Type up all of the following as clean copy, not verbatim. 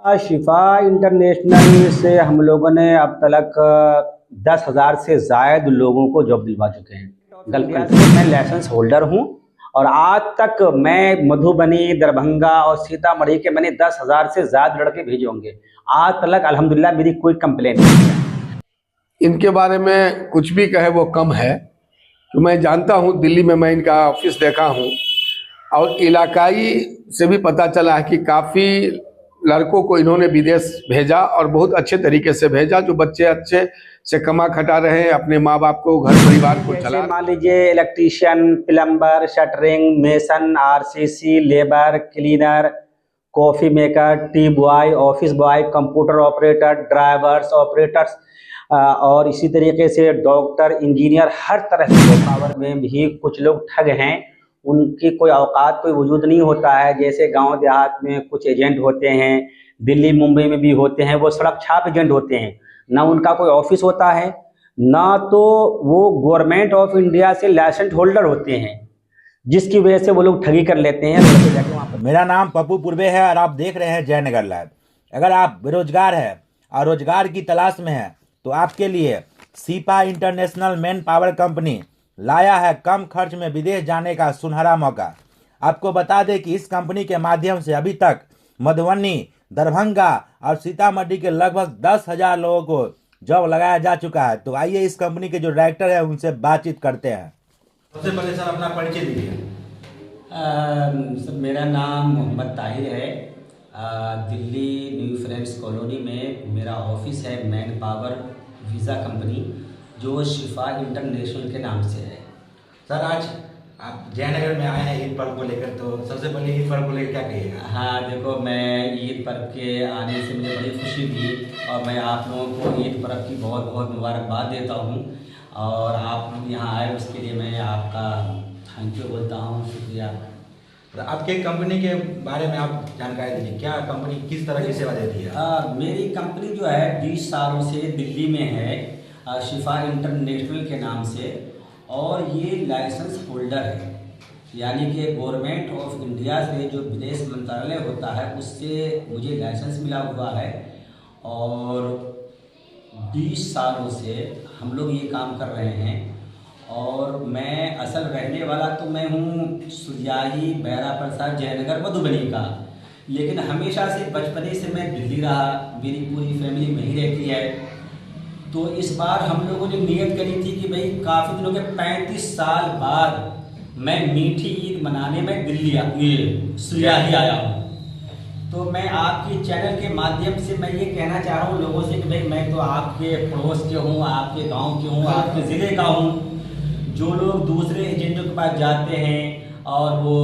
शिफा international से हम लोगों ने अब तक 10,000 से ज़ायद लोगों को जॉब दिलवा चुके हैं। गल्फ कंट्री में मैं लाइसेंस होल्डर हूँ और आज तक मैं मधुबनी, दरभंगा और सीतामढ़ी के मैंने 10,000 से ज़्यादा लड़के भेजे होंगे। आज तक अल्हम्दुलिल्लाह मेरी कोई कंप्लेंट नहीं है। इनके बारे में कुछ भी कहे वो कम है। तो मैं जानता हूँ, दिल्ली में मैं इनका ऑफिस देखा हूँ और इलाकाई से भी पता चला है कि काफ़ी लड़कों को इन्होंने विदेश भेजा और बहुत अच्छे तरीके से भेजा, जो बच्चे अच्छे से कमा खटा रहे हैं, अपने माँ बाप को, घर परिवार को चला। मान लीजिए electrician, plumber, shuttering, mason, RCC, labour, cleaner, coffee maker, T boy, office boy, computer operator, drivers, operators और इसी तरीके से डॉक्टर, इंजीनियर, हर तरह के पावर में भी कुछ लोग ठग हैं। उनकी कोई औकात, कोई वजूद नहीं होता है। जैसे गांव देहात में कुछ एजेंट होते हैं, दिल्ली मुंबई में भी होते हैं, वो सड़क छाप एजेंट होते हैं। ना उनका कोई ऑफिस होता है, ना तो वो गवर्नमेंट ऑफ इंडिया से लाइसेंस होल्डर होते हैं, जिसकी वजह से वो लोग ठगी कर लेते हैं। मेरा नाम पप्पू पूर्वे है और आप देख रहे हैं जयनगर लाइव। अगर आप बेरोजगार हैं और रोजगार की तलाश में हैं तो आपके लिए शिफा इंटरनेशनल मैन पावर कंपनी लाया है कम खर्च में विदेश जाने का सुनहरा मौका। आपको बता दें कि इस कंपनी के माध्यम से अभी तक मधुबनी, दरभंगा और सीतामढ़ी के लगभग 10,000 लोगों को जॉब लगाया जा चुका है। तो आइए इस कंपनी के जो डायरेक्टर है उनसे बातचीत करते हैं। सबसे पहले सर अपना परिचय दीजिए। सर मेरा नाम मोहम्मद ताहिर है। दिल्ली न्यू फ्रेंड्स कॉलोनी में मेरा ऑफिस है, मैन पावर वीज़ा कंपनी, जो शिफा इंटरनेशनल के नाम से है। सर आज आप जयनगर में आए हैं ईद पर्व को लेकर, तो सबसे पहले ईद पर्व को लेकर क्या कहिएगा? हाँ देखो, मैं ईद पर्व के आने से मुझे बड़ी खुशी थी और मैं आप लोगों को ईद पर्व की बहुत बहुत मुबारकबाद देता हूँ। और आप लोग यहाँ आए उसके लिए मैं आपका थैंक यू बोलता हूँ, शुक्रिया। तो आपके कंपनी के बारे में आप जानकारी दीजिए, क्या कंपनी किस तरह की सेवा देती है? मेरी कंपनी जो है 20 सालों से दिल्ली में है, शिफा इंटरनेशनल के नाम से, और ये लाइसेंस होल्डर है। यानी कि गवर्नमेंट ऑफ इंडिया से जो विदेश मंत्रालय होता है उससे मुझे लाइसेंस मिला हुआ है। और 20 सालों से हम लोग ये काम कर रहे हैं। और मैं असल रहने वाला तो मैं हूँ सुरजाही, बैरा प्रसाद, जयनगर, मधुबनी का, लेकिन हमेशा से बचपने से मैं दिल्ली रहा, मेरी पूरी फैमिली वहीं रहती है। तो इस बार हम लोगों ने नियत करी थी कि भाई काफ़ी दिनों के 35 साल बाद मैं मीठी ईद मनाने में दिल्ली सुरजाही आया हूँ। तो मैं आपके चैनल के माध्यम से मैं ये कहना चाह रहा हूँ लोगों से कि भाई मैं तो आपके पड़ोस के हूँ, आपके गांव के हूँ, आपके ज़िले का हूँ। जो लोग दूसरे एजेंटों के पास जाते हैं और वो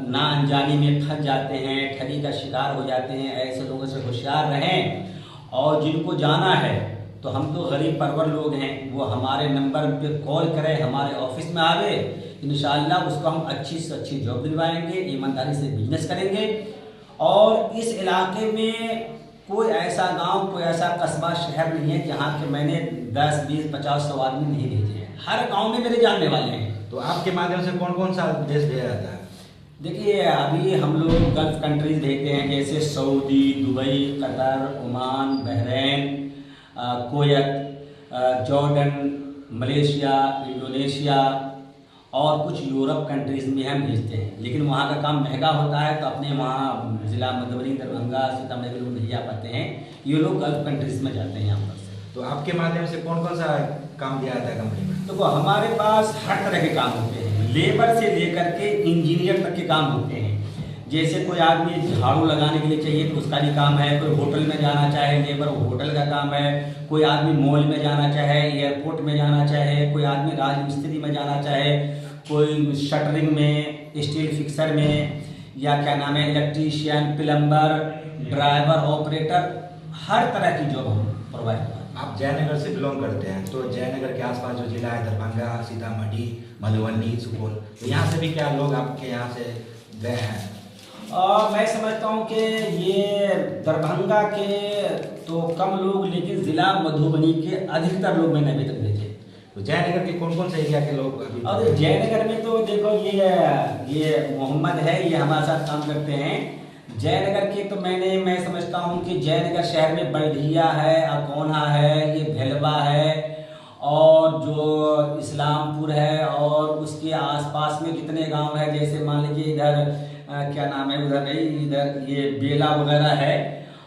ना अनजानी में फंस जाते हैं, ठगी का शिकार हो जाते हैं, ऐसे लोगों से होशियार रहें। और जिनको जाना है तो हम तो गरीब परवर लोग हैं, वो हमारे नंबर पे कॉल करें, हमारे ऑफिस में आवे, इंशाअल्लाह उसको हम अच्छी से अच्छी जॉब दिलवाएंगे, ईमानदारी से बिजनेस करेंगे। और इस इलाके में कोई ऐसा गांव, कोई ऐसा कस्बा, शहर नहीं है जहाँ के मैंने 10, 20, 50, 100 आदमी नहीं भेजे हैं। हर गांव में मेरे जानने वाले हैं। तो आपके माध्यम से कौन कौन सा देश भेजा जाता है? देखिए, अभी हम लोग गल्फ कंट्रीज भेजते हैं, जैसे Saudi, Dubai, Qatar, Oman, Bahrain, Kuwait, Jordan, Malaysia, Indonesia और कुछ यूरोप कंट्रीज़ में हम भेजते हैं। लेकिन वहाँ का काम महंगा होता है, तो अपने वहाँ ज़िला मधुबनी, दरभंगा, सीतामढ़ी के लोग नहीं जा पाते हैं। ये लोग गल्फ कंट्रीज़ में जाते हैं यहाँ पर से। तो आपके माध्यम से कौन कौन सा काम दिया जाता है कंपनी में? तो हमारे पास हर तरह के काम होते हैं, लेबर से लेकर के इंजीनियर तक के काम होते हैं। जैसे कोई आदमी झाड़ू लगाने के लिए चाहिए तो उसका भी काम है, कोई होटल में जाना चाहे लेबर, होटल का काम है, कोई आदमी मॉल में जाना चाहे, एयरपोर्ट में जाना चाहे, कोई आदमी राजमिस्त्री में जाना चाहे, कोई शटरिंग में, स्टील फिक्सर में, या क्या नाम है, इलेक्ट्रीशियन, प्लम्बर, ड्राइवर, ऑपरेटर, हर तरह की जॉब हम प्रोवाइड करते हैं। आप जयनगर से बिलोंग करते हैं, तो जयनगर के आसपास जो जिला है, दरभंगा, सीतामढ़ी, मधुबनी, सुपौल, तो यहाँ से भी क्या लोग आपके यहाँ से गए हैं? मैं समझता हूँ कि ये दरभंगा के तो कम लोग, लेकिन ज़िला मधुबनी के अधिकतर लोग मैंने अभी तक भेजे। तो जयनगर के कौन कौन से एरिया के लोग अभी? और जयनगर में तो देखो, ये मोहम्मद है, ये हमारे साथ काम करते हैं। जयनगर के तो मैं समझता हूँ कि जयनगर शहर में बल्ढिया है, अकोना है, ये भेलवा है और जो इस्लामपुर है और उसके आसपास में जितने गांव है, जैसे मान लीजिए इधर क्या नाम है, उधर नहीं, इधर ये बेला वगैरह है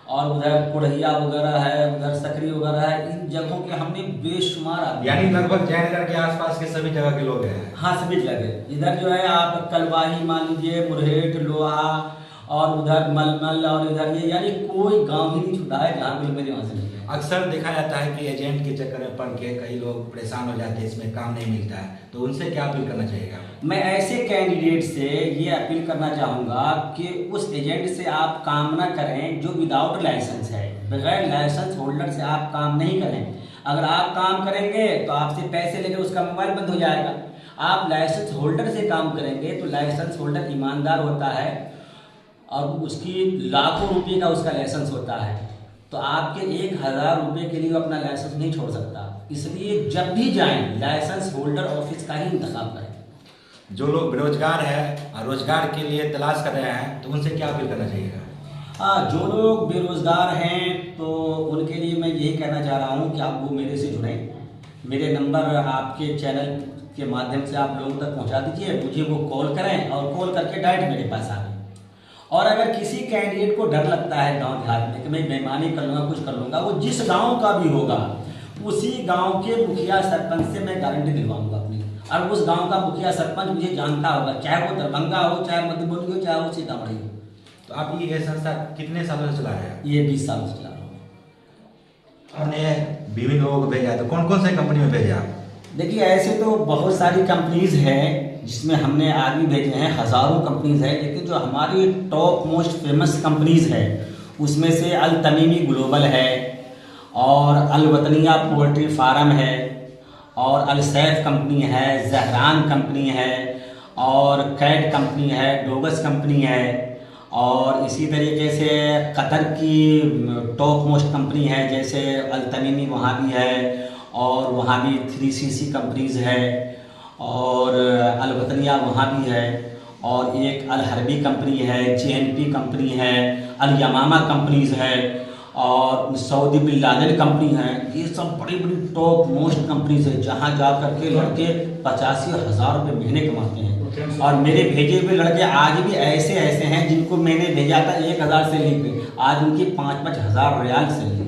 और उधर कुढ़िया वगैरह है, उधर सकरी वगैरह है। इन जगहों के हमने बेशुमार आदमी, यानी लगभग जयनगर के आसपास के सभी जगह के लोग हैं। हाँ सभी जगह इधर जो है आप कलवाही मान लीजिए, मुरहेट, लोहा और उधर मलमल और इधर ये, यानी कोई गांव ही नहीं छूटा है जहाँ पे मेरे वहाँ से नहीं है। अक्सर देखा जाता है कि एजेंट के चक्कर में पड़ के कई लोग परेशान हो जाते हैं, इसमें काम नहीं मिलता है, तो उनसे क्या अपील करना चाहिएगा? मैं ऐसे कैंडिडेट से ये अपील करना चाहूँगा कि उस एजेंट से आप काम ना करें जो विदाउट लाइसेंस है, बगैर लाइसेंस होल्डर से आप काम नहीं करें। अगर आप काम करेंगे तो आपसे पैसे लेकर उसका मोबाइल बंद हो जाएगा। आप लाइसेंस होल्डर से काम करेंगे तो लाइसेंस होल्डर ईमानदार होता है और उसकी लाखों रुपये का उसका लाइसेंस होता है, तो आपके 1000 रुपये के लिए वो अपना लाइसेंस नहीं छोड़ सकता। इसलिए जब भी जाएं लाइसेंस होल्डर ऑफिस का ही इंतखाब करें। जो लोग बेरोजगार हैं और रोजगार के लिए तलाश कर रहे हैं, तो उनसे क्या अपील करना चाहिएगा? हाँ, जो लोग बेरोजगार हैं तो उनके लिए मैं यही कहना चाह रहा हूँ कि आप वो मेरे से जुड़ें। मेरे नंबर आपके चैनल के माध्यम से आप लोगों तक पहुँचा दीजिए, मुझे वो कॉल करें और कॉल करके डायरेक्ट मेरे पास आए। और अगर किसी कैंडिडेट को डर लगता है गांव देहात में कि मैं बेईमानी कर लूँगा, कुछ कर लूँगा, वो जिस गांव का भी होगा उसी गांव के मुखिया सरपंच से मैं गारंटी दिलवाऊंगा अपनी। और उस गांव का मुखिया सरपंच मुझे जानता होगा, चाहे वो दरभंगा हो, चाहे मधुबनी हो, चाहे वो सीतामढ़ी हो। तो आप ये संस्था कितने सालों से चला रहे हैं? ये 20 साल से चला रहा हूँ। आपने विभिन्न लोगों को भेजा, तो कौन कौन से कंपनी में भेजा? देखिए, ऐसे तो बहुत सारी कंपनीज हैं जिसमें हमने आदमी भेजे हैं, हज़ारों कंपनीज है, लेकिन जो हमारी टॉप मोस्ट फेमस कंपनीज है उसमें से अल तमीमी ग्लोबल है और अल वतनिया पोल्ट्री फार्म है और अल सैफ कंपनी है, जहरान कंपनी है और कैट कंपनी है, डोगस कंपनी है और इसी तरीके से कतर की टॉप मोस्ट कंपनी है जैसे अल तमीमी, वहाँ भी है और वहाँ भी 3CC कंपनीज है और अल वतनिया वहाँ भी है और एक अल हरबी कंपनी है, JNP कंपनी है, अल यमामा कंपनीज है और सऊदी बिन लादेन कंपनी है। ये सब बड़ी बड़ी टॉप मोस्ट कंपनीज है जहाँ जा करके लड़के 85,000 रुपये महीने कमाते हैं। और मेरे भेजे हुए लड़के आज भी ऐसे ऐसे हैं जिनको मैंने भेजा था 1000 से लेकर आज उनकी 5-5 हज़ार रियाल से लिए।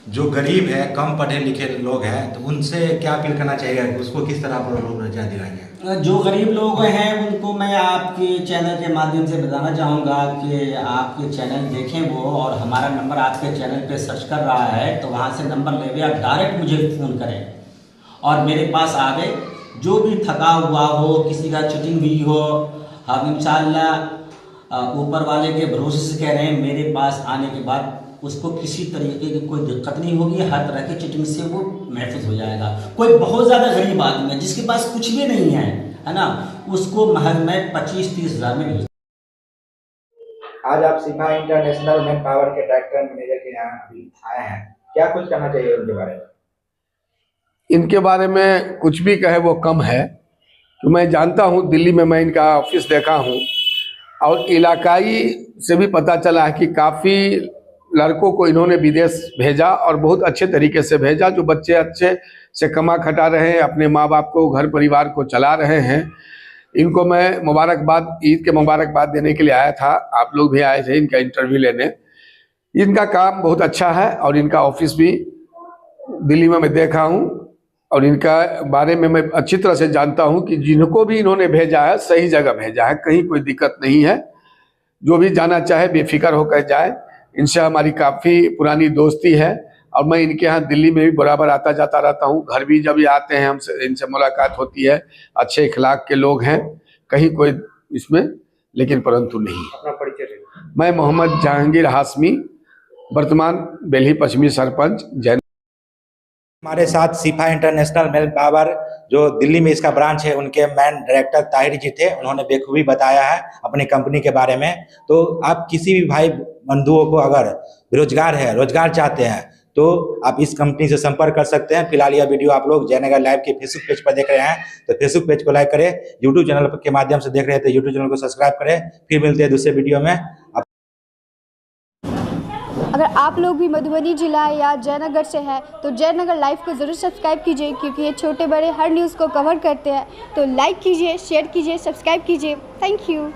जो गरीब है, कम पढ़े लिखे लोग हैं, तो उनसे क्या अपील करना चाहिए? उसको किस तरह पर लोग रोजगार दिलाएंगे? जो गरीब लोग हैं उनको मैं आपके चैनल के माध्यम से बताना चाहूँगा कि आपके चैनल देखें वो, और हमारा नंबर आपके चैनल पे सर्च कर रहा है तो वहाँ से नंबर ले या डायरेक्ट मुझे फ़ोन करें और मेरे पास आ गए। जो भी थका हुआ हो, किसी का चीटिंग हुई हो, हम इंशाअल्लाह ऊपर वाले के भरोसे से कह रहे हैं, मेरे पास आने के बाद उसको किसी तरीके की कोई दिक्कत नहीं होगी, हर तरह की चीटिंग से वो महफूज हो जाएगा। कोई बहुत ज़्यादा गरीब आदमी है जिसके पास कुछ भी नहीं है ना, उसको महज में 25-30 हज़ार में मिल। आज आप सिपा इंटरनेशनल मैन पावर के डायरेक्टर मैनेजर के यहाँ अभी आए हैं, क्या कुछ कहना चाहिए उनके बारे में? इनके बारे में कुछ भी कहे वो कम है, तो मैं जानता हूँ, दिल्ली में मैं इनका ऑफिस देखा हूँ और इलाकाई से भी पता चला है कि काफ़ी लड़कों को इन्होंने विदेश भेजा और बहुत अच्छे तरीके से भेजा। जो बच्चे अच्छे से कमा खटा रहे हैं, अपने माँ बाप को, घर परिवार को चला रहे हैं, इनको मैं मुबारकबाद, ईद के मुबारकबाद देने के लिए आया था। आप लोग भी आए थे इनका इंटरव्यू लेने। इनका काम बहुत अच्छा है और इनका ऑफिस भी दिल्ली में मैं देखा हूँ और इनका बारे में मैं अच्छी तरह से जानता हूँ कि जिनको भी इन्होंने भेजा है सही जगह भेजा है, कहीं कोई दिक्कत नहीं है। जो भी जाना चाहे बेफिक्र होकर जाए। इनसे हमारी काफ़ी पुरानी दोस्ती है और मैं इनके यहाँ दिल्ली में भी बराबर आता जाता रहता हूँ। घर भी जब ये आते हैं हमसे, इनसे मुलाकात होती है। अच्छे इखलाक के लोग हैं, कहीं कोई इसमें लेकिन परंतु नहीं। अपना परिचय। मैं मोहम्मद जहांगीर हाशमी, वर्तमान बेल्ही पश्चिमी सरपंच, जैन। हमारे साथ सिपा इंटरनेशनल मैन पावर जो दिल्ली में इसका ब्रांच है, उनके मैन डायरेक्टर ताहिर जी थे। उन्होंने बेखूबी बताया है अपनी कंपनी के बारे में। तो आप किसी भी भाई बंधुओं को अगर बेरोजगार है, रोजगार चाहते हैं, तो आप इस कंपनी से संपर्क कर सकते हैं। फिलहाल यह वीडियो आप लोग जयनगर लाइव के फेसबुक पेज पर देख रहे हैं, तो फेसबुक पेज को लाइक करें। यूट्यूब चैनल के माध्यम से देख रहे हैं तो यूट्यूब चैनल को सब्सक्राइब करें। फिर मिलते हैं दूसरे वीडियो में। अगर आप लोग भी मधुबनी जिला या जयनगर से हैं तो जयनगर लाइव को ज़रूर सब्सक्राइब कीजिए, क्योंकि ये छोटे बड़े हर न्यूज़ को कवर करते हैं। तो लाइक कीजिए, शेयर कीजिए, सब्सक्राइब कीजिए। Thank you.